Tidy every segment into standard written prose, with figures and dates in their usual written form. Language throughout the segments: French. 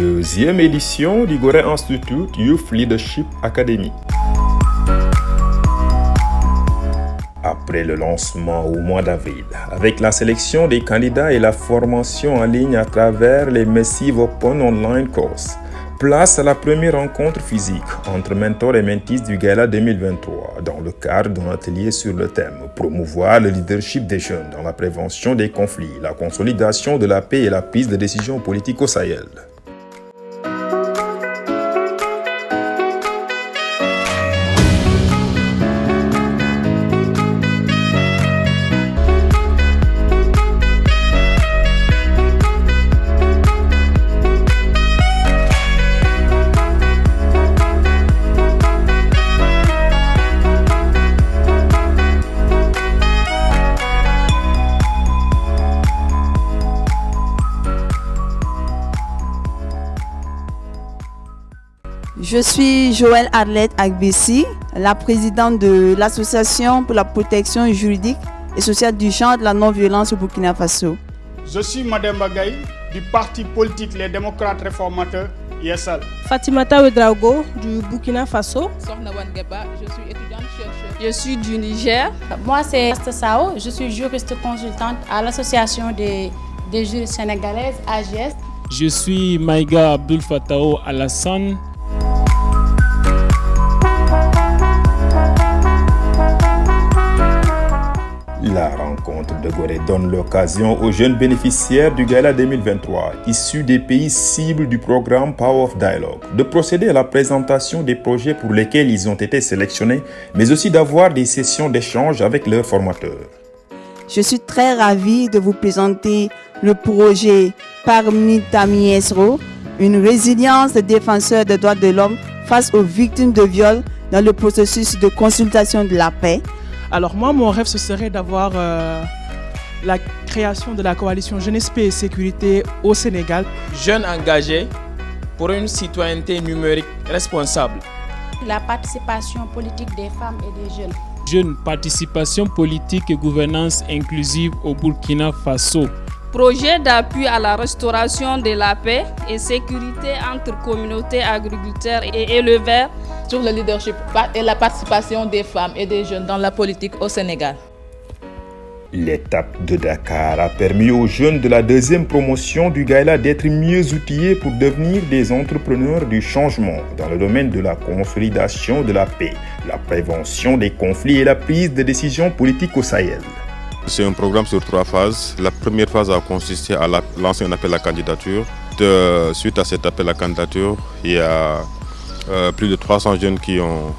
Deuxième édition du Gorée Institute Youth Leadership Academy. Après le lancement au mois d'avril, avec la sélection des candidats et la formation en ligne à travers les Massive Open Online Courses, place à la première rencontre physique entre mentors et mentees du Gala 2023 dans le cadre d'un atelier sur le thème « Promouvoir le leadership des jeunes dans la prévention des conflits, la consolidation de la paix et la prise de décisions politiques au Sahel ». Je suis Joëlle Arlette Agbessi, la présidente de l'Association pour la protection juridique et sociale du genre de la non-violence au Burkina Faso. Je suis Madame Bagaï du parti politique Les Démocrates Réformateurs, ISL. Fatimata Ouedraogo du Burkina Faso. Sohna Wangeba, je suis étudiante chercheuse. Je suis du Niger. Moi c'est Asta Sao, je suis juriste consultante à l'Association des juristes sénégalaises, AGS. Je suis Maïga Abdul Fatao Alassane. La rencontre de Gorée donne l'occasion aux jeunes bénéficiaires du Gala 2023, issus des pays cibles du programme Power of Dialogue, de procéder à la présentation des projets pour lesquels ils ont été sélectionnés, mais aussi d'avoir des sessions d'échange avec leurs formateurs. Je suis très ravie de vous présenter le projet Parmitami Esro, une résilience des défenseurs des droits de l'homme face aux victimes de viol dans le processus de consultation de la paix. Alors moi, mon rêve, ce serait d'avoir la création de la coalition Jeunesse, Paix et Sécurité au Sénégal. Jeunes engagés pour une citoyenneté numérique responsable. La participation politique des femmes et des jeunes. Jeunes, participation politique et gouvernance inclusive au Burkina Faso. Projet d'appui à la restauration de la paix et sécurité entre communautés agriculteurs et éleveurs. Sur le leadership et la participation des femmes et des jeunes dans la politique au Sénégal. L'étape de Dakar a permis aux jeunes de la deuxième promotion du Gala d'être mieux outillés pour devenir des entrepreneurs du changement dans le domaine de la consolidation de la paix, la prévention des conflits et la prise de décisions politiques au Sahel. C'est un programme sur 3 phases. La première phase a consisté à lancer un appel à candidature. Suite à cet appel à candidature, il y a plus de 300 jeunes qui ont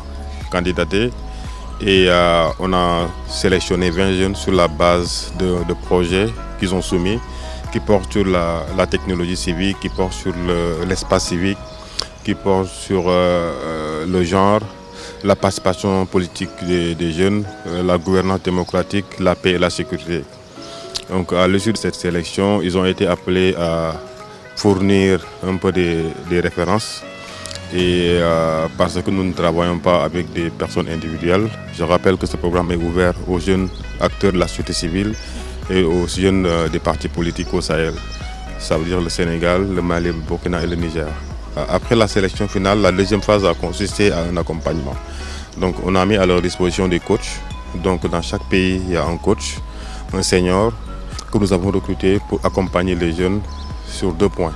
candidaté et on a sélectionné 20 jeunes sur la base de projets qu'ils ont soumis, qui portent sur la technologie civique, qui portent sur l'espace civique, qui portent sur le genre, la participation politique des jeunes, la gouvernance démocratique, la paix et la sécurité. Donc à l'issue de cette sélection, ils ont été appelés à fournir un peu des références. Et parce que nous ne travaillons pas avec des personnes individuelles, je rappelle que ce programme est ouvert aux jeunes acteurs de la société civile et aux jeunes des partis politiques au Sahel. Ça veut dire le Sénégal, le Mali, le Burkina et le Niger. Après la sélection finale, la deuxième phase a consisté à un accompagnement. Donc on a mis à leur disposition des coachs. Donc dans chaque pays, il y a un coach, un senior que nous avons recruté pour accompagner les jeunes sur 2 points.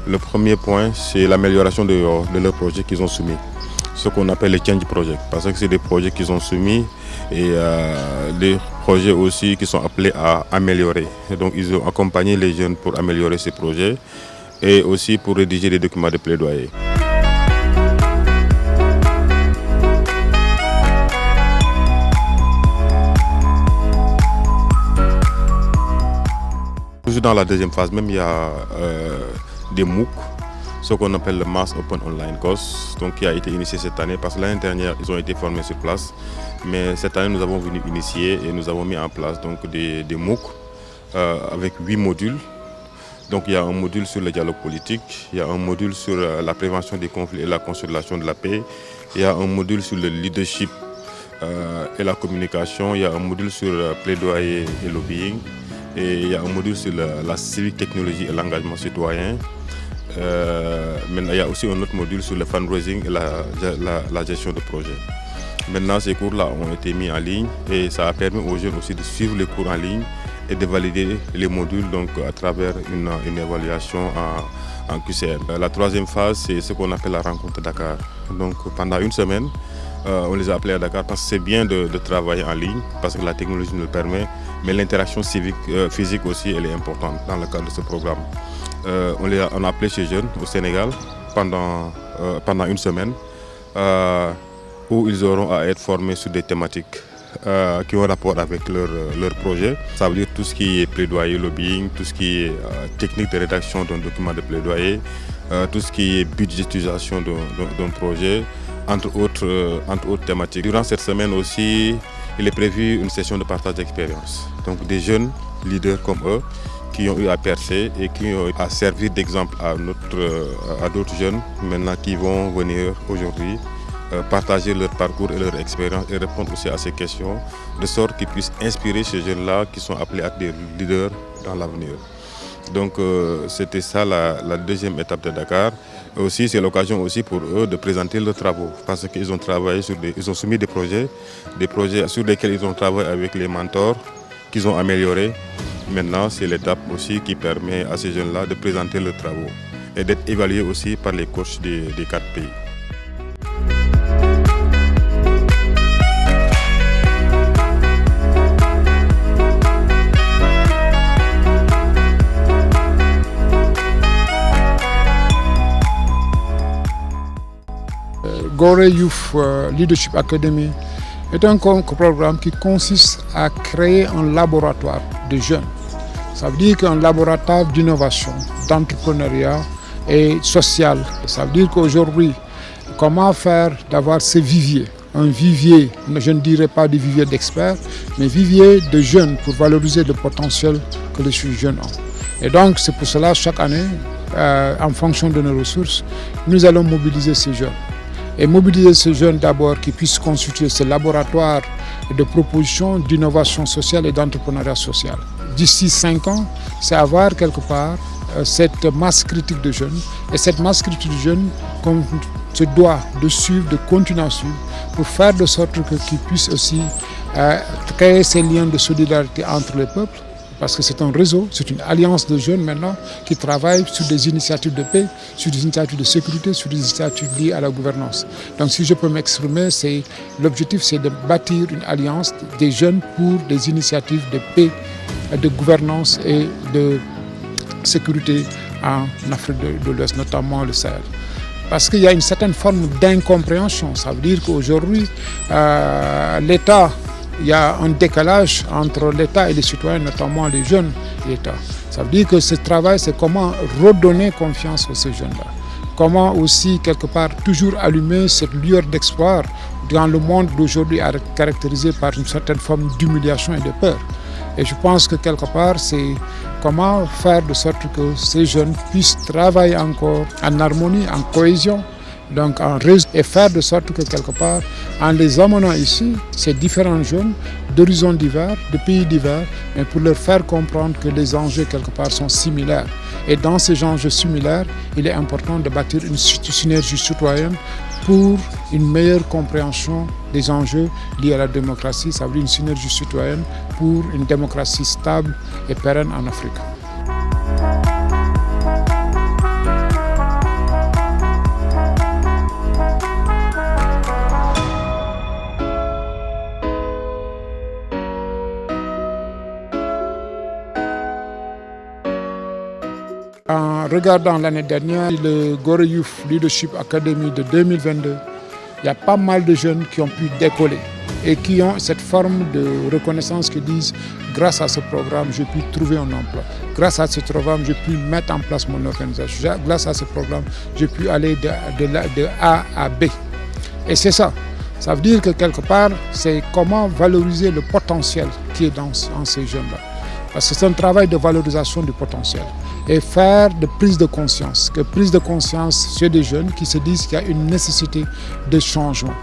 Le premier point, c'est l'amélioration de leurs projets qu'ils ont soumis, ce qu'on appelle les change projects, parce que c'est des projets qu'ils ont soumis et des projets aussi qui sont appelés à améliorer. Et donc ils ont accompagné les jeunes pour améliorer ces projets et aussi pour rédiger des documents de plaidoyer. Toujours dans la deuxième phase, même il y a des MOOC, ce qu'on appelle le Mass Open Online Course, donc qui a été initié cette année parce que l'année dernière ils ont été formés sur place, mais cette année nous avons venu initier et nous avons mis en place donc des MOOC avec 8 modules. Donc il y a un module sur le dialogue politique, il y a un module sur la prévention des conflits et la consolidation de la paix, il y a un module sur le leadership et la communication, il y a un module sur plaidoyer et lobbying, et il y a un module sur la civique technologie et l'engagement citoyen. Maintenant, il y a aussi un autre module sur le fundraising et la gestion de projet. Maintenant, ces cours-là ont été mis en ligne et ça a permis aux jeunes aussi de suivre les cours en ligne et de valider les modules donc, à travers une évaluation en QCM. La troisième phase, c'est ce qu'on appelle la rencontre Dakar. Donc pendant une semaine, on les a appelés à Dakar parce que c'est bien de travailler en ligne, parce que la technologie nous le permet, mais l'interaction physique aussi, elle est importante dans le cadre de ce programme. On a appelé ces jeunes au Sénégal pendant une semaine, où ils auront à être formés sur des thématiques qui ont rapport avec leur projet. Ça veut dire tout ce qui est plaidoyer, lobbying, tout ce qui est technique de rédaction d'un document de plaidoyer, tout ce qui est budgétisation d'un projet, entre autres thématiques. Durant cette semaine aussi, il est prévu une session de partage d'expérience. Donc des jeunes leaders comme eux qui ont eu à percer et qui ont eu à servir d'exemple à d'autres jeunes maintenant qui vont venir aujourd'hui partager leur parcours et leur expérience et répondre aussi à ces questions, de sorte qu'ils puissent inspirer ces jeunes-là qui sont appelés à être des leaders dans l'avenir. Donc c'était ça la deuxième étape de Dakar. Aussi, c'est l'occasion aussi pour eux de présenter leurs travaux parce qu'ils ont travaillé ils ont soumis des projets sur lesquels ils ont travaillé avec les mentors qu'ils ont améliorés. Maintenant, c'est l'étape aussi qui permet à ces jeunes-là de présenter leurs travaux et d'être évalués aussi par les coachs des 4 pays. Gorée Youth Leadership Academy est un programme qui consiste à créer un laboratoire de jeunes. Ça veut dire qu'un laboratoire d'innovation, d'entrepreneuriat et social. Ça veut dire qu'aujourd'hui, comment faire d'avoir ce vivier, un vivier, je ne dirais pas de vivier d'experts, mais vivier de jeunes pour valoriser le potentiel que les jeunes ont. Et donc c'est pour cela, chaque année, en fonction de nos ressources, nous allons mobiliser ces jeunes. Et mobiliser ces jeunes d'abord qui puissent constituer ce laboratoire de propositions d'innovation sociale et d'entrepreneuriat social. D'ici 5 ans, c'est avoir quelque part cette masse critique de jeunes. Et cette masse critique de jeunes qu'on se doit de suivre, de continuer à suivre, pour faire de sorte qu'ils puissent aussi créer ces liens de solidarité entre les peuples. Parce que c'est un réseau, c'est une alliance de jeunes maintenant qui travaillent sur des initiatives de paix, sur des initiatives de sécurité, sur des initiatives liées à la gouvernance. Donc si je peux m'exprimer, l'objectif c'est de bâtir une alliance des jeunes pour des initiatives de paix, de gouvernance et de sécurité en Afrique de l'Ouest, notamment le Sahel. Parce qu'il y a une certaine forme d'incompréhension. Ça veut dire qu'aujourd'hui, l'État, il y a un décalage entre l'État et les citoyens, notamment les jeunes de l'État. Ça veut dire que ce travail, c'est comment redonner confiance à ces jeunes-là. Comment aussi, quelque part, toujours allumer cette lueur d'espoir dans le monde d'aujourd'hui caractérisé par une certaine forme d'humiliation et de peur. Et je pense que quelque part, c'est comment faire de sorte que ces jeunes puissent travailler encore en harmonie, en cohésion, donc en réseau, et faire de sorte que quelque part, en les amenant ici, ces différents jeunes d'horizons divers, de pays divers, mais pour leur faire comprendre que les enjeux quelque part sont similaires. Et dans ces enjeux similaires, il est important de bâtir une synergie citoyenne pour une meilleure compréhension des enjeux liés à la démocratie. Ça veut dire une synergie citoyenne pour une démocratie stable et pérenne en Afrique. En regardant l'année dernière, le Gorée Youth Leadership Academy de 2022, il y a pas mal de jeunes qui ont pu décoller et qui ont cette forme de reconnaissance qui disent grâce à ce programme, j'ai pu trouver un emploi. Grâce à ce programme, j'ai pu mettre en place mon organisation. Grâce à ce programme, j'ai pu aller de A à B. Et c'est ça. Ça veut dire que quelque part, c'est comment valoriser le potentiel qui est dans ces jeunes-là. Parce que c'est un travail de valorisation du potentiel et faire de prise de conscience. Que prise de conscience chez des jeunes qui se disent qu'il y a une nécessité de changement.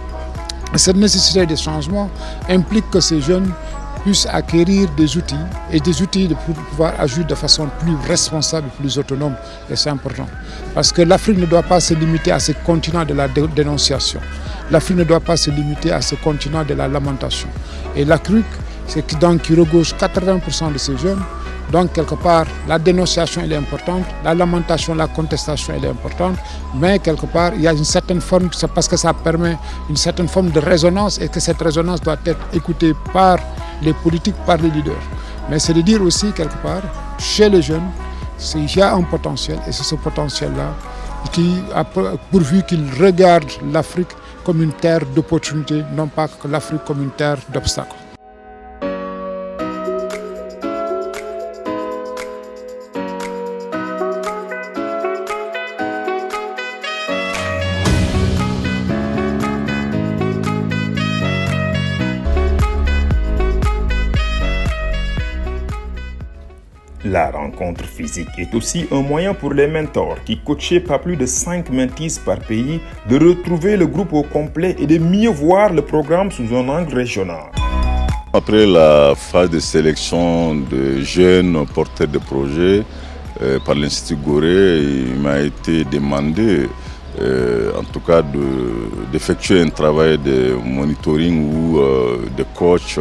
Et cette nécessité de changement implique que ces jeunes puissent acquérir des outils et des outils pour pouvoir agir de façon plus responsable, plus autonome. Et c'est important. Parce que l'Afrique ne doit pas se limiter à ce continent de la dénonciation. L'Afrique ne doit pas se limiter à ce continent de la lamentation. Et l'Afrique, c'est qui regorge 80% de ces jeunes. Donc, quelque part, la dénonciation elle est importante, la lamentation, la contestation elle est importante, mais quelque part, il y a une certaine forme, c'est parce que ça permet une certaine forme de résonance et que cette résonance doit être écoutée par les politiques, par les leaders. Mais c'est de dire aussi, quelque part, chez les jeunes, il y a un potentiel et c'est ce potentiel-là qui a pourvu qu'ils regardent l'Afrique comme une terre d'opportunité, non pas que l'Afrique comme une terre d'obstacles. La rencontre physique est aussi un moyen pour les mentors qui coachaient pas plus de 5 mentees par pays de retrouver le groupe au complet et de mieux voir le programme sous un angle régional. Après la phase de sélection de jeunes porteurs de projets par l'Institut Gorée, il m'a été demandé en tout cas d'effectuer un travail de monitoring ou de coach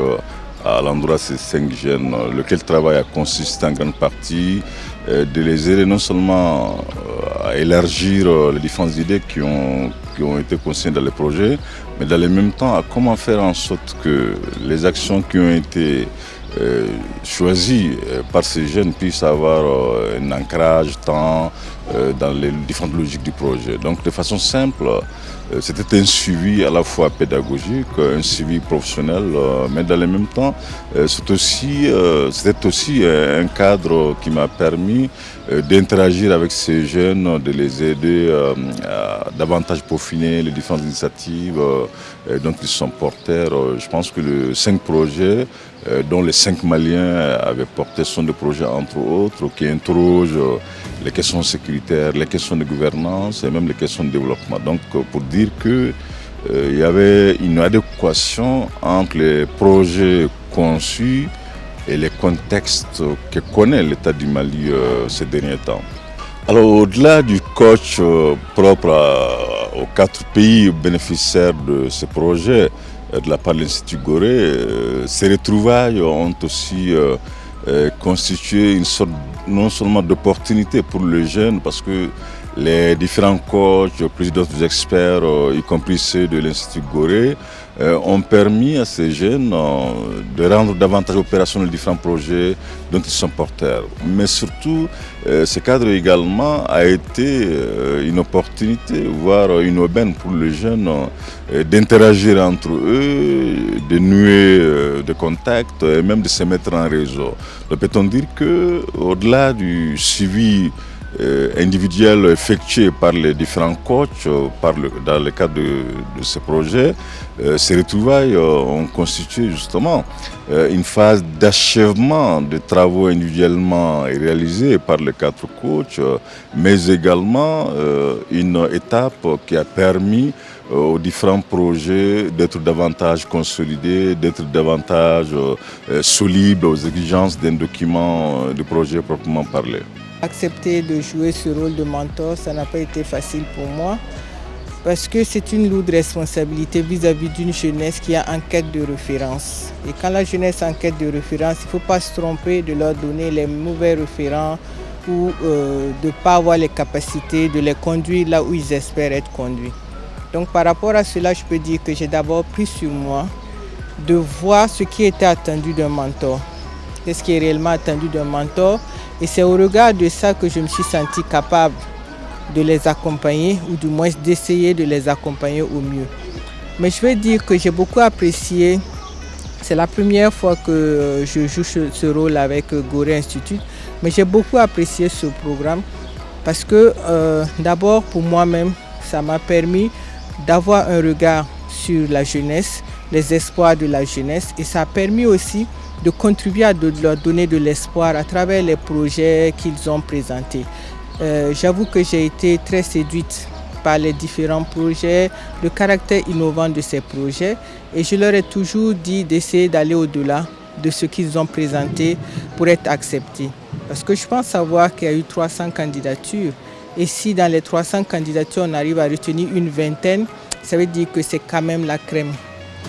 à l'endroit de ces 5 jeunes, lequel travail a consisté en grande partie de les aider non seulement à élargir les différentes idées qui ont été consignées dans les projets, mais dans le même temps à comment faire en sorte que les actions qui ont été choisies par ces jeunes puissent avoir un ancrage tant dans les différentes logiques du projet. Donc de façon simple, c'était un suivi à la fois pédagogique, un suivi professionnel, mais dans le même temps, c'était aussi un cadre qui m'a permis d'interagir avec ces jeunes, de les aider à davantage peaufiner les différentes initiatives dont ils sont porteurs. Je pense que les 5 projets dont les 5 Maliens avaient porté sont des projets entre autres qui interrogent les questions sécuritaires, les questions de gouvernance et même les questions de développement. Donc pour dire qu'il y avait une adéquation entre les projets conçus et les contextes que connaît l'État du Mali ces derniers temps. Alors au-delà du coach propre aux 4 pays bénéficiaires de ce projet, de la part de l'Institut Gorée, ces retrouvailles ont aussi constitué une sorte non seulement d'opportunité pour les jeunes, parce que les différents coachs, plus d'autres experts, y compris ceux de l'Institut Gorée, ont permis à ces jeunes de rendre davantage opérationnels les différents projets dont ils sont porteurs. Mais surtout, ce cadre également a été une opportunité, voire une aubaine pour les jeunes d'interagir entre eux, de nouer des contacts et même de se mettre en réseau. Donc peut-on dire qu'au-delà du suivi individuel effectué par les différents coachs dans le cadre de ce projet, ces retrouvailles ont constitué justement une phase d'achèvement de travaux individuellement réalisés par les 4 coachs, mais également une étape qui a permis aux différents projets d'être davantage consolidés, d'être davantage solides aux exigences d'un document de projet proprement parlé. Accepter de jouer ce rôle de mentor, ça n'a pas été facile pour moi parce que c'est une lourde responsabilité vis-à-vis d'une jeunesse qui est en quête de référence. Et quand la jeunesse est en quête de référence, il ne faut pas se tromper de leur donner les mauvais référents ou de ne pas avoir les capacités de les conduire là où ils espèrent être conduits. Donc par rapport à cela, je peux dire que j'ai d'abord pris sur moi de voir ce qui était attendu d'un mentor. Qu'est-ce qui est réellement attendu d'un mentor? Et c'est au regard de ça que je me suis senti capable de les accompagner ou du moins d'essayer de les accompagner au mieux. Mais je vais dire que j'ai beaucoup apprécié, c'est la première fois que je joue ce rôle avec Gorée Institute, mais j'ai beaucoup apprécié ce programme parce que d'abord pour moi-même, ça m'a permis d'avoir un regard sur la jeunesse, les espoirs de la jeunesse et ça a permis aussi de contribuer à leur donner de l'espoir à travers les projets qu'ils ont présentés. J'avoue que j'ai été très séduite par les différents projets, le caractère innovant de ces projets et je leur ai toujours dit d'essayer d'aller au-delà de ce qu'ils ont présenté pour être acceptés. Parce que je pense savoir qu'il y a eu 300 candidatures. Et si dans les 300 candidatures, on arrive à retenir une vingtaine, ça veut dire que c'est quand même la crème.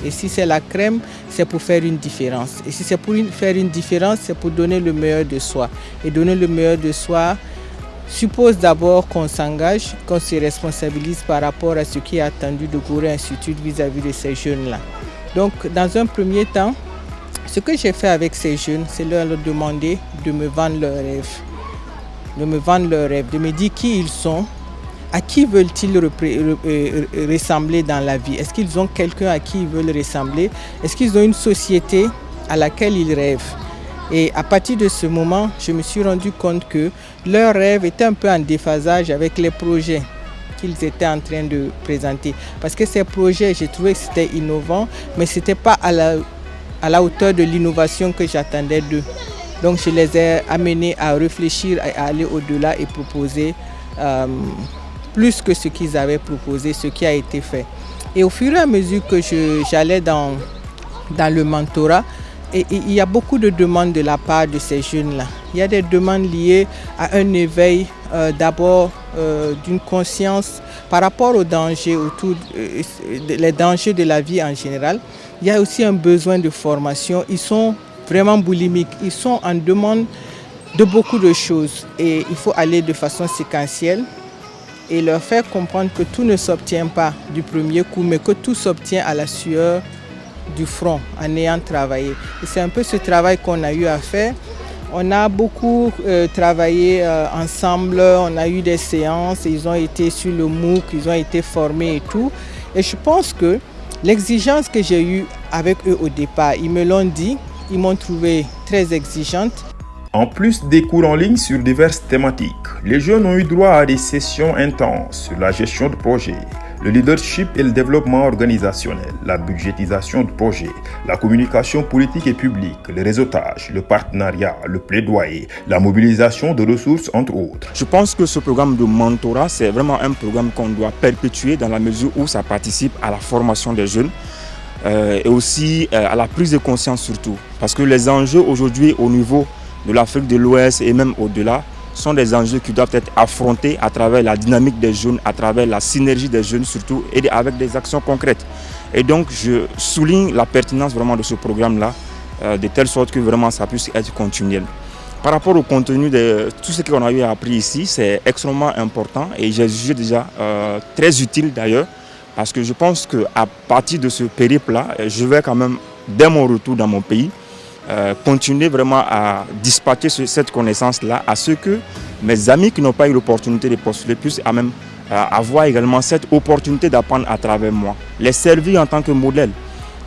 Et si c'est la crème, c'est pour faire une différence. Et si c'est pour faire une différence, c'est pour donner le meilleur de soi. Et donner le meilleur de soi suppose d'abord qu'on s'engage, qu'on se responsabilise par rapport à ce qui est attendu de Gorée Institute vis-à-vis de ces jeunes-là. Donc, dans un premier temps, ce que j'ai fait avec ces jeunes, c'est leur demander de me vendre leurs rêves. De me vendre leurs rêves, de me dire qui ils sont, à qui veulent-ils ressembler dans la vie. Est-ce qu'ils ont quelqu'un à qui ils veulent ressembler? Est-ce qu'ils ont une société à laquelle ils rêvent? Et à partir de ce moment, je me suis rendu compte que leurs rêves étaient un peu en déphasage avec les projets qu'ils étaient en train de présenter. Parce que ces projets, j'ai trouvé que c'était innovant, mais ce n'était pas à la hauteur de l'innovation que j'attendais d'eux. Donc je les ai amenés à réfléchir, à aller au-delà et proposer plus que ce qu'ils avaient proposé, ce qui a été fait. Et au fur et à mesure que j'allais dans le mentorat, et il y a beaucoup de demandes de la part de ces jeunes-là. Il y a des demandes liées à un éveil d'abord d'une conscience par rapport aux dangers, les dangers de la vie en général. Il y a aussi un besoin de formation. Ils sont vraiment boulimiques. Ils sont en demande de beaucoup de choses. Et il faut aller de façon séquentielle et leur faire comprendre que tout ne s'obtient pas du premier coup, mais que tout s'obtient à la sueur du front, en ayant travaillé. Et c'est un peu ce travail qu'on a eu à faire. On a beaucoup travaillé ensemble, on a eu des séances, ils ont été sur le MOOC, ils ont été formés et tout. Et je pense que l'exigence que j'ai eue avec eux au départ, ils me l'ont dit, ils m'ont trouvé très exigeante. En plus des cours en ligne sur diverses thématiques, les jeunes ont eu droit à des sessions intenses sur la gestion de projets, le leadership et le développement organisationnel, la budgétisation de projets, la communication politique et publique, le réseautage, le partenariat, le plaidoyer, la mobilisation de ressources, entre autres. Je pense que ce programme de mentorat, c'est vraiment un programme qu'on doit perpétuer dans la mesure où ça participe à la formation des jeunes et aussi à la prise de conscience surtout. Parce que les enjeux aujourd'hui au niveau de l'Afrique de l'Ouest et même au-delà sont des enjeux qui doivent être affrontés à travers la dynamique des jeunes, à travers la synergie des jeunes surtout et avec des actions concrètes. Et donc je souligne la pertinence vraiment de ce programme-là, de telle sorte que vraiment ça puisse être continuel. Par rapport au contenu de tout ce qu'on a eu appris ici, c'est extrêmement important et j'ai jugé déjà très utile d'ailleurs, parce que je pense qu'à partir de ce périple-là, je vais quand même, dès mon retour dans mon pays, continuer vraiment à dispatcher cette connaissance-là à ceux que mes amis qui n'ont pas eu l'opportunité de postuler puissent à même avoir également cette opportunité d'apprendre à travers moi, les servir en tant que modèle.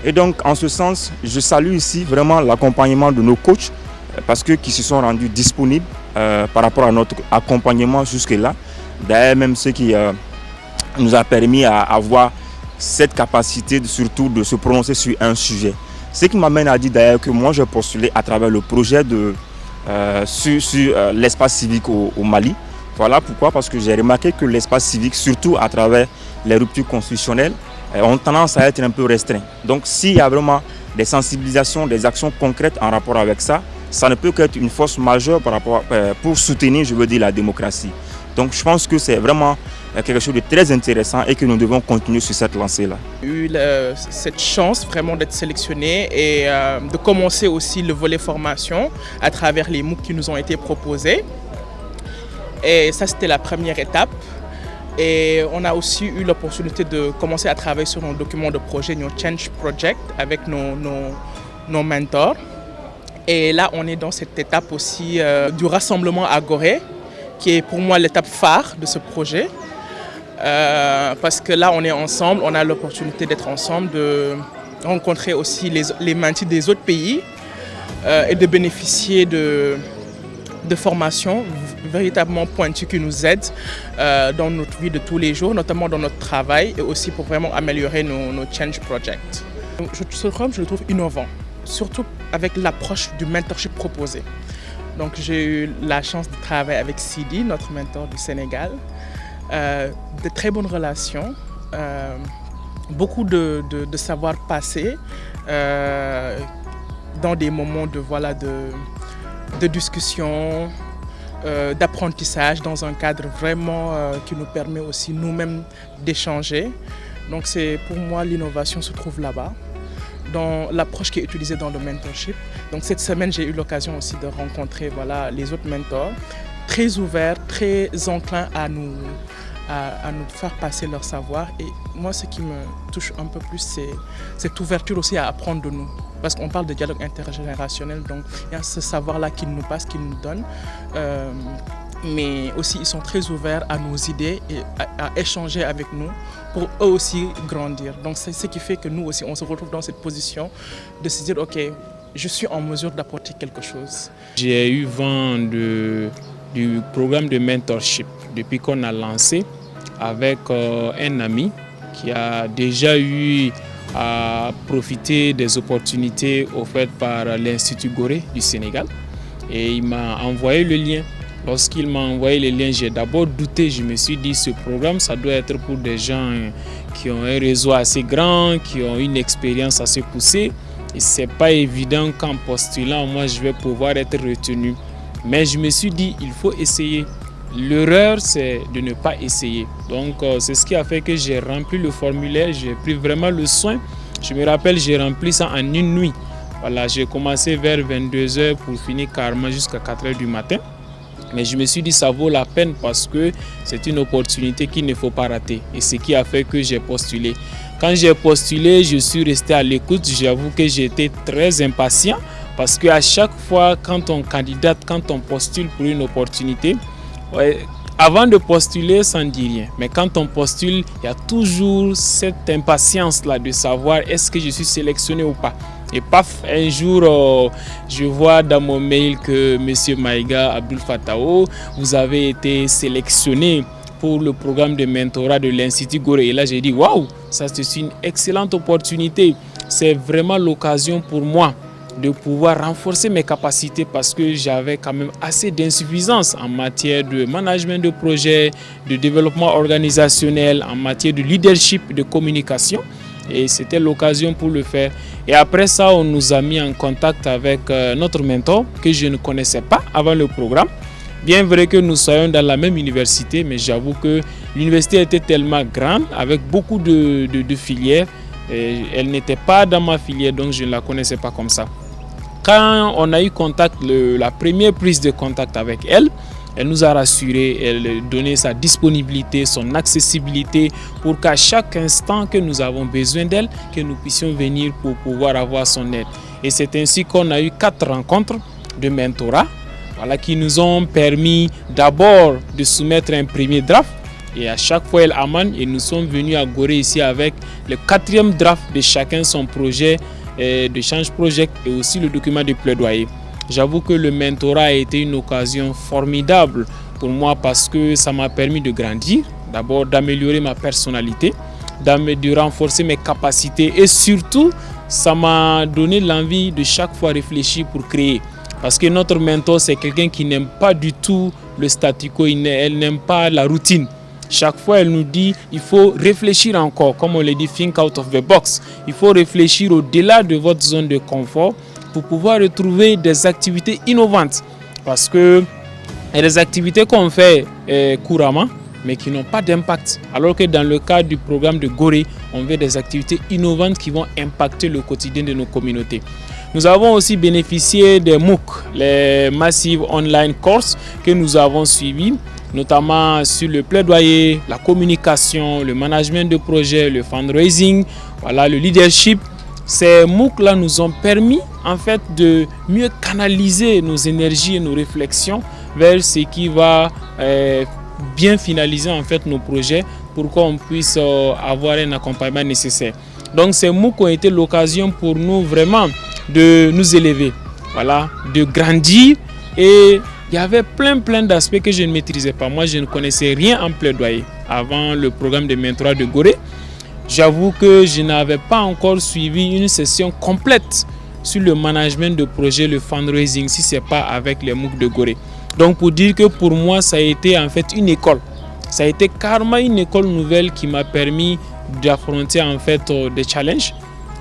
Et donc en ce sens, je salue ici vraiment l'accompagnement de nos coachs parce que qui se sont rendus disponibles par rapport à notre accompagnement jusque-là. D'ailleurs même ce qui nous a permis à avoir cette capacité surtout de se prononcer sur un sujet. Ce qui m'amène à dire d'ailleurs que moi j'ai postulé à travers le projet sur l'espace civique au Mali. Voilà pourquoi, parce que j'ai remarqué que l'espace civique, surtout à travers les ruptures constitutionnelles, ont tendance à être un peu restreints. Donc s'il y a vraiment des sensibilisations, des actions concrètes en rapport avec ça, ça ne peut qu'être une force majeure pour soutenir, je veux dire, la démocratie. Donc je pense que c'est vraiment quelque chose de très intéressant et que nous devons continuer sur cette lancée-là. J'ai eu cette chance vraiment d'être sélectionné et de commencer aussi le volet formation à travers les MOOC qui nous ont été proposés. Et ça, c'était la première étape. Et on a aussi eu l'opportunité de commencer à travailler sur nos documents de projet, nos Change Project, avec nos mentors. Et là, on est dans cette étape aussi du rassemblement à Gorée, qui est pour moi l'étape phare de ce projet. Parce que là, on est ensemble, on a l'opportunité d'être ensemble, de rencontrer aussi les mentis des autres pays et de bénéficier de formations véritablement pointues qui nous aident dans notre vie de tous les jours, notamment dans notre travail et aussi pour vraiment améliorer nos Change Projects. Ce programme, je le trouve innovant, surtout avec l'approche du mentorship proposé. Donc j'ai eu la chance de travailler avec Sidi, notre mentor du Sénégal. De très bonnes relations, beaucoup de savoir passer dans des moments de discussion, d'apprentissage, dans un cadre vraiment qui nous permet aussi nous-mêmes d'échanger. Donc pour moi, l'innovation se trouve là-bas, dans l'approche qui est utilisée dans le mentorship. Donc cette semaine, j'ai eu l'occasion aussi de rencontrer les autres mentors, très ouverts, très enclins à nous faire passer leur savoir. Et moi, ce qui me touche un peu plus, c'est cette ouverture aussi à apprendre de nous. Parce qu'on parle de dialogue intergénérationnel, donc il y a ce savoir-là qu'ils nous passent, qu'ils nous donnent. Mais aussi, ils sont très ouverts à nos idées et à échanger avec nous pour eux aussi grandir. Donc c'est ce qui fait que nous aussi, on se retrouve dans cette position de se dire, OK, je suis en mesure d'apporter quelque chose. J'ai eu vent du programme de mentorship depuis qu'on a lancé avec un ami qui a déjà eu à profiter des opportunités offertes par l'Institut Gorée du Sénégal. Et il m'a envoyé le lien. Lorsqu'il m'a envoyé le lien, j'ai d'abord douté. Je me suis dit, ce programme, ça doit être pour des gens qui ont un réseau assez grand, qui ont une expérience assez poussée. Et ce n'est pas évident qu'en postulant, moi, je vais pouvoir être retenu. Mais je me suis dit, il faut essayer. L'erreur, c'est de ne pas essayer. Donc, c'est ce qui a fait que j'ai rempli le formulaire. J'ai pris vraiment le soin. Je me rappelle, j'ai rempli ça en une nuit. Voilà, j'ai commencé vers 22h pour finir carrément jusqu'à 4h du matin. Mais je me suis dit, ça vaut la peine parce que c'est une opportunité qu'il ne faut pas rater. Et c'est ce qui a fait que j'ai postulé. Quand j'ai postulé, je suis resté à l'écoute. J'avoue que j'étais très impatient parce qu'à chaque fois, quand on candidate, quand on postule pour une opportunité, avant de postuler, ça ne dit rien. Mais quand on postule, il y a toujours cette impatience-là de savoir est-ce que je suis sélectionné ou pas. Et paf, un jour, je vois dans mon mail que M. Maïga Abdul Fatao, vous avez été sélectionné pour le programme de mentorat de l'Institut Gorée. Et là, j'ai dit, waouh, ça c'est une excellente opportunité. C'est vraiment l'occasion pour moi de pouvoir renforcer mes capacités parce que j'avais quand même assez d'insuffisance en matière de management de projet, de développement organisationnel, en matière de leadership, de communication. Et c'était l'occasion pour le faire. Et après ça, on nous a mis en contact avec notre mentor que je ne connaissais pas avant le programme. Bien vrai que nous soyons dans la même université, mais j'avoue que l'université était tellement grande avec beaucoup de filières. Et elle n'était pas dans ma filière, donc je ne la connaissais pas comme ça. Quand on a eu contact, la première prise de contact avec elle, elle nous a rassurés, elle donnait sa disponibilité, son accessibilité pour qu'à chaque instant que nous avons besoin d'elle, que nous puissions venir pour pouvoir avoir son aide. Et c'est ainsi qu'on a eu 4 rencontres de mentorat qui nous ont permis d'abord de soumettre un premier draft. Et à chaque fois, elle amène et nous sommes venus à Gorée ici avec le 4e draft de chacun son projet de Change Project et aussi le document de plaidoyer. J'avoue que le mentorat a été une occasion formidable pour moi parce que ça m'a permis de grandir, d'abord d'améliorer ma personnalité, de renforcer mes capacités et surtout, ça m'a donné l'envie de chaque fois réfléchir pour créer. Parce que notre mentor, c'est quelqu'un qui n'aime pas du tout le statu quo, elle n'aime pas la routine. Chaque fois, elle nous dit il faut réfléchir encore, comme on le dit, think out of the box. Il faut réfléchir au-delà de votre zone de confort pour pouvoir retrouver des activités innovantes. Parce que il y a des activités qu'on fait couramment, mais qui n'ont pas d'impact. Alors que dans le cadre du programme de Gorée, on veut des activités innovantes qui vont impacter le quotidien de nos communautés. Nous avons aussi bénéficié des MOOC, les Massive Online Courses que nous avons suivis, notamment sur le plaidoyer, la communication, le management de projet, le fundraising, le leadership. Ces MOOC-là nous ont permis en fait de mieux canaliser nos énergies et nos réflexions vers ce qui va bien finaliser en fait nos projets pour qu'on puisse avoir un accompagnement nécessaire. Donc ces MOOC ont été l'occasion pour nous vraiment de nous élever, de grandir, et il y avait plein d'aspects que je ne maîtrisais pas. Moi, je ne connaissais rien en plaidoyer avant le programme de mentorat de Gorée. J'avoue que je n'avais pas encore suivi une session complète sur le management de projet, le fundraising, si ce n'est pas avec les MOOC de Gorée. Donc pour dire que pour moi, ça a été en fait une école. Ça a été carrément une école nouvelle qui m'a permis d'affronter en fait des challenges.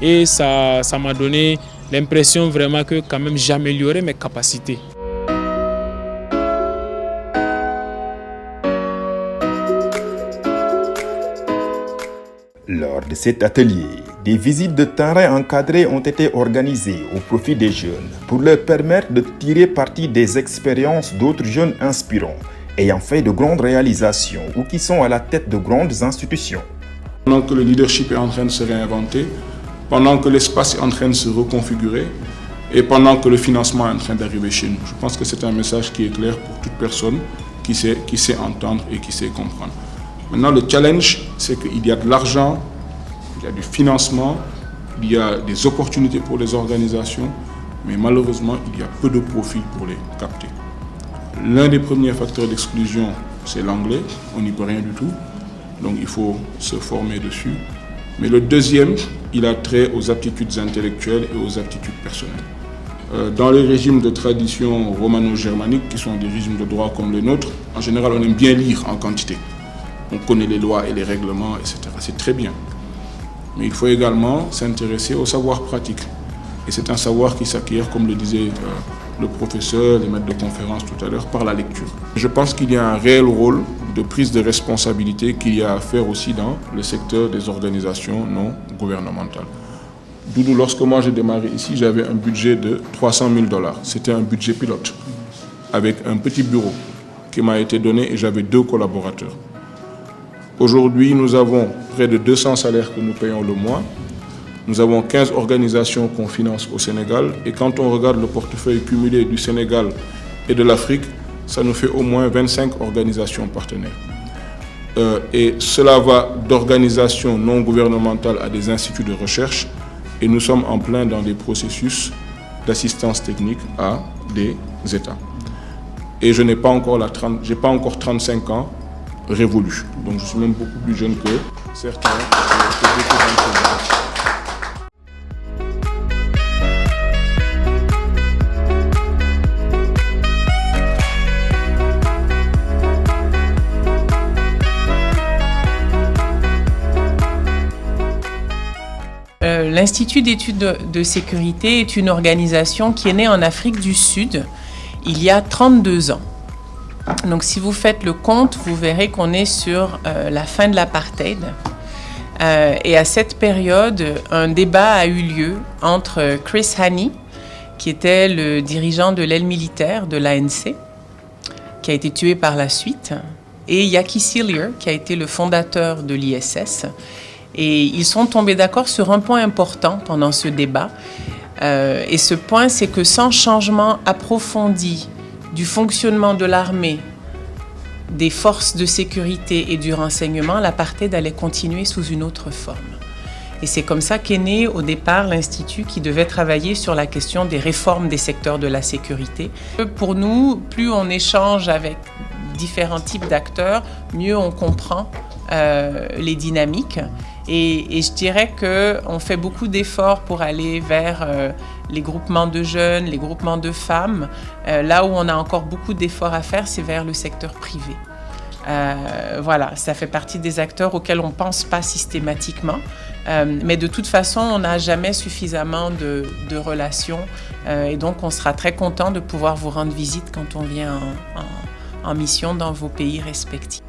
Et ça m'a donné l'impression vraiment que quand même j'améliorais mes capacités. Lors de cet atelier, des visites de terrain encadrées ont été organisées au profit des jeunes pour leur permettre de tirer parti des expériences d'autres jeunes inspirants, ayant fait de grandes réalisations ou qui sont à la tête de grandes institutions. Pendant que le leadership est en train de se réinventer, pendant que l'espace est en train de se reconfigurer et pendant que le financement est en train d'arriver chez nous. Je pense que c'est un message qui est clair pour toute personne qui sait entendre et qui sait comprendre. Maintenant, le challenge, c'est qu'il y a de l'argent, il y a du financement, il y a des opportunités pour les organisations, mais malheureusement, il y a peu de profils pour les capter. L'un des premiers facteurs d'exclusion, c'est l'anglais, on n'y peut rien du tout, donc il faut se former dessus. Mais le deuxième, il a trait aux aptitudes intellectuelles et aux aptitudes personnelles. Dans les régimes de tradition romano-germanique, qui sont des régimes de droit comme les nôtres, en général, on aime bien lire en quantité. On connaît les lois et les règlements, etc. C'est très bien. Mais il faut également s'intéresser au savoir pratique. Et c'est un savoir qui s'acquiert, comme le disait le professeur, les maîtres de conférence tout à l'heure, par la lecture. Je pense qu'il y a un réel rôle de prise de responsabilité qu'il y a à faire aussi dans le secteur des organisations non gouvernementales. Doudou, lorsque moi j'ai démarré ici, j'avais un budget de $300 000. C'était un budget pilote, avec un petit bureau qui m'a été donné et j'avais 2 collaborateurs. Aujourd'hui, nous avons près de 200 salaires que nous payons le mois. Nous avons 15 organisations qu'on finance au Sénégal. Et quand on regarde le portefeuille cumulé du Sénégal et de l'Afrique, ça nous fait au moins 25 organisations partenaires. Et cela va d'organisations non gouvernementales à des instituts de recherche. Et nous sommes en plein dans des processus d'assistance technique à des États. Et je n'ai pas encore, j'ai pas encore 35 ans révolu. Donc je suis même beaucoup plus jeune que certains. L'Institut d'études de sécurité est une organisation qui est née en Afrique du Sud il y a 32 ans. Donc si vous faites le compte, vous verrez qu'on est sur la fin de l'apartheid. Et à cette période, un débat a eu lieu entre Chris Hani, qui était le dirigeant de l'aile militaire de l'ANC, qui a été tué par la suite, et Yaki Cillier, qui a été le fondateur de l'ISS. Et ils sont tombés d'accord sur un point important pendant ce débat. Et ce point, c'est que sans changement approfondi du fonctionnement de l'armée, des forces de sécurité et du renseignement, l'apartheid allait continuer sous une autre forme. Et c'est comme ça qu'est né au départ l'Institut qui devait travailler sur la question des réformes des secteurs de la sécurité. Pour nous, plus on échange avec différents types d'acteurs, mieux on comprend les dynamiques. Et je dirais qu'on fait beaucoup d'efforts pour aller vers les groupements de jeunes, les groupements de femmes. Là où on a encore beaucoup d'efforts à faire, c'est vers le secteur privé. Voilà, ça fait partie des acteurs auxquels on ne pense pas systématiquement. Mais de toute façon, on n'a jamais suffisamment de relations. Et donc, on sera très content de pouvoir vous rendre visite quand on vient en mission dans vos pays respectifs.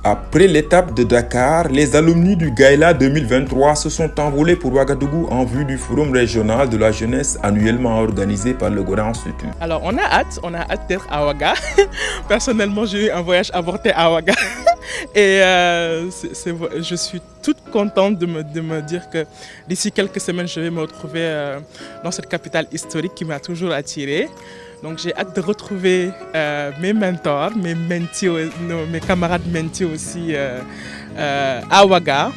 Après l'étape de Dakar, les alumni du Gaïla 2023 se sont envolés pour Ouagadougou en vue du forum régional de la jeunesse annuellement organisé par le Gora Institut. Alors on a hâte d'être à Ouaga. Personnellement, j'ai eu un voyage avorté à Ouaga. Et je suis toute contente de me dire que d'ici quelques semaines, je vais me retrouver dans cette capitale historique qui m'a toujours attirée. Donc j'ai hâte de retrouver mes mentors, mes mentis, mes camarades mentis aussi à Ouaga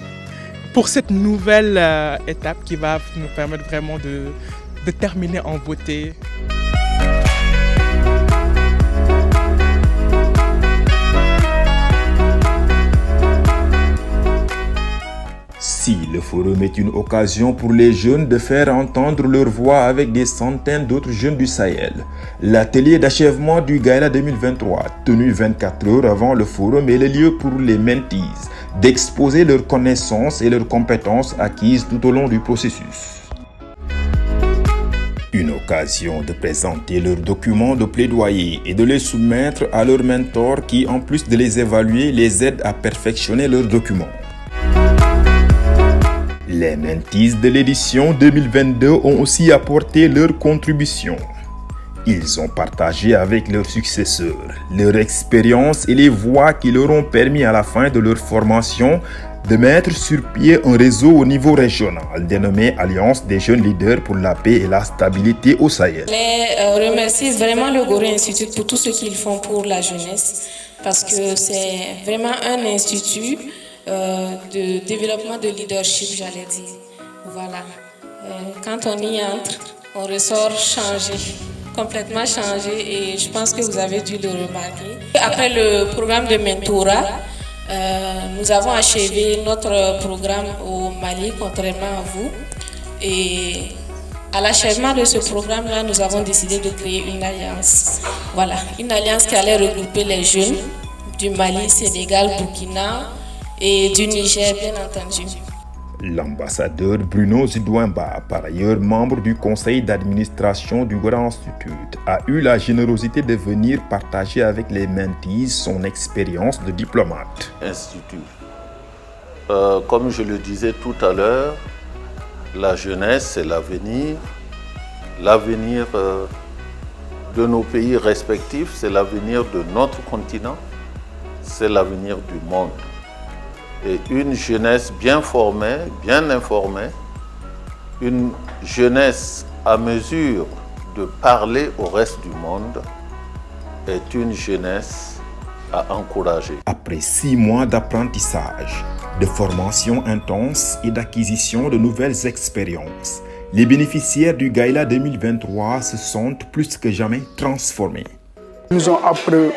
pour cette nouvelle étape qui va nous permettre vraiment de terminer en beauté. Si le forum est une occasion pour les jeunes de faire entendre leur voix avec des centaines d'autres jeunes du Sahel. L'atelier d'achèvement du Gaïla 2023, tenu 24 heures avant le forum, est le lieu pour les mentees d'exposer leurs connaissances et leurs compétences acquises tout au long du processus. Une occasion de présenter leurs documents de plaidoyer et de les soumettre à leurs mentors qui, en plus de les évaluer, les aident à perfectionner leurs documents. Les mentees de l'édition 2022 ont aussi apporté leur contribution. Ils ont partagé avec leurs successeurs leur expérience et les voies qui leur ont permis à la fin de leur formation de mettre sur pied un réseau au niveau régional dénommé Alliance des jeunes leaders pour la paix et la stabilité au Sahel. Je remercie vraiment le Gorée Institute pour tout ce qu'ils font pour la jeunesse parce que c'est vraiment un institut de développement de leadership, j'allais dire. Voilà. Quand on y entre, on ressort changé, complètement changé et je pense que vous avez dû le remarquer. Après le programme de mentorat, nous avons achevé notre programme au Mali, contrairement à vous. Et à l'achèvement de ce programme-là, nous avons décidé de créer une alliance. Voilà, une alliance qui allait regrouper les jeunes du Mali, Sénégal, Burkina et du Niger, bien entendu. L'ambassadeur Bruno Zidouimba, par ailleurs membre du conseil d'administration du Gorée Institute, a eu la générosité de venir partager avec les mentees son expérience de diplomate. Institut. Comme je le disais tout à l'heure, la jeunesse, c'est l'avenir. L'avenir de nos pays respectifs, c'est l'avenir de notre continent, c'est l'avenir du monde. Et une jeunesse bien formée, bien informée, une jeunesse à mesure de parler au reste du monde est une jeunesse à encourager. Après 6 mois d'apprentissage, de formation intense et d'acquisition de nouvelles expériences, les bénéficiaires du Gaïla 2023 se sentent plus que jamais transformés. Nous nous ont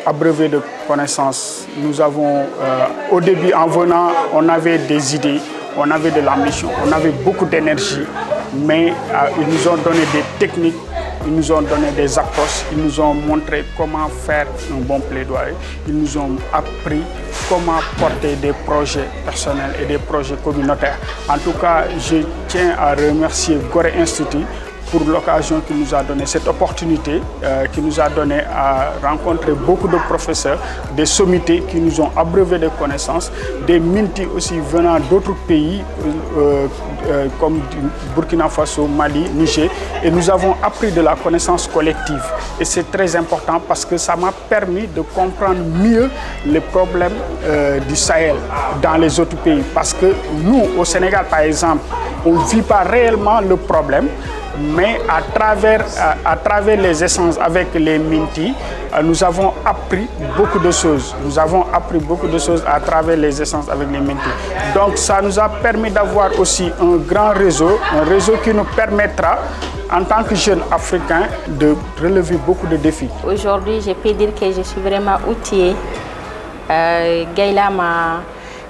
abreuvé de connaissances. Nous avons, au début, en venant, on avait des idées, on avait de l'ambition, on avait beaucoup d'énergie, mais ils nous ont donné des techniques, ils nous ont donné des approches, ils nous ont montré comment faire un bon plaidoyer, ils nous ont appris comment porter des projets personnels et des projets communautaires. En tout cas, je tiens à remercier Gorée Institute pour l'occasion qu'il nous a donné, cette opportunité qui nous a donné à rencontrer beaucoup de professeurs, des sommités qui nous ont abreuvé de connaissances, des mentees aussi venant d'autres pays comme du Burkina Faso, Mali, Niger, et nous avons appris de la connaissance collective. Et c'est très important parce que ça m'a permis de comprendre mieux les problèmes du Sahel dans les autres pays. Parce que nous, au Sénégal par exemple, on ne vit pas réellement le problème, mais à travers les essences avec les mentees, nous avons appris beaucoup de choses. Nous avons appris beaucoup de choses à travers les essences avec les mentees. Donc ça nous a permis d'avoir aussi un grand réseau, un réseau qui nous permettra, en tant que jeunes africains, de relever beaucoup de défis. Aujourd'hui, je peux dire que je suis vraiment outillée. Gaïla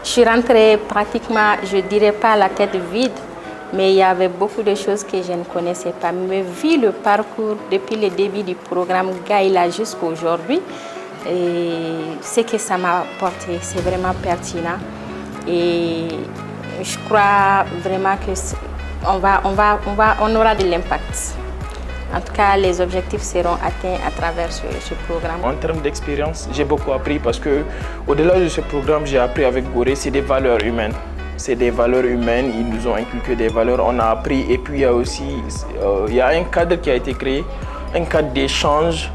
je suis rentrée pratiquement, je ne dirais pas la tête vide, mais il y avait beaucoup de choses que je ne connaissais pas. Mais vu le parcours depuis le début du programme Gaïla jusqu'à aujourd'hui, ce que ça m'a apporté, c'est vraiment pertinent. Et je crois vraiment qu'on aura de l'impact. En tout cas, les objectifs seront atteints à travers ce programme. En termes d'expérience, j'ai beaucoup appris parce qu'au-delà de ce programme, j'ai appris avec Gorée, c'est des valeurs humaines. C'est des valeurs humaines, ils nous ont inculqué des valeurs, on a appris. Et puis il y a aussi un cadre qui a été créé, un cadre d'échange.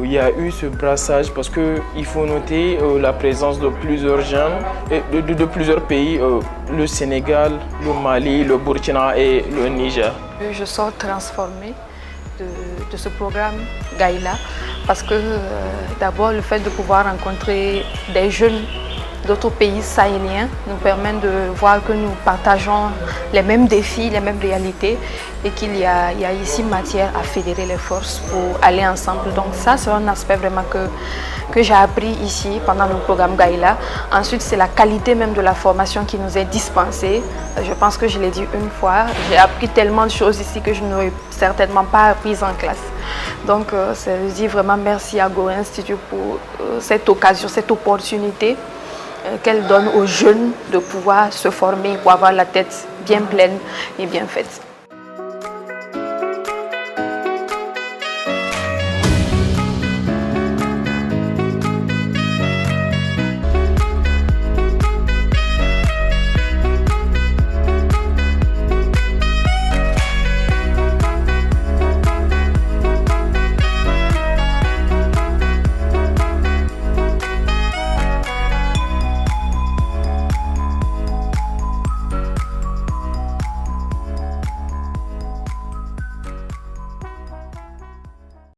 Il y a eu ce brassage parce qu'il faut noter la présence de plusieurs jeunes, de plusieurs pays, le Sénégal, le Mali, le Burkina et le Niger. Je sors transformée de ce programme Gaïla parce que d'abord le fait de pouvoir rencontrer des jeunes d'autres pays sahéliens nous permettent de voir que nous partageons les mêmes défis, les mêmes réalités et qu'il y a ici matière à fédérer les forces pour aller ensemble. Donc ça, c'est un aspect vraiment que j'ai appris ici pendant le programme Gaïla. Ensuite, c'est la qualité même de la formation qui nous est dispensée. Je pense que je l'ai dit une fois, j'ai appris tellement de choses ici que je n'aurais certainement pas apprises en classe. Donc, je dis vraiment merci à Gorée Institut pour cette occasion, cette opportunité qu'elle donne aux jeunes de pouvoir se former pour avoir la tête bien pleine et bien faite.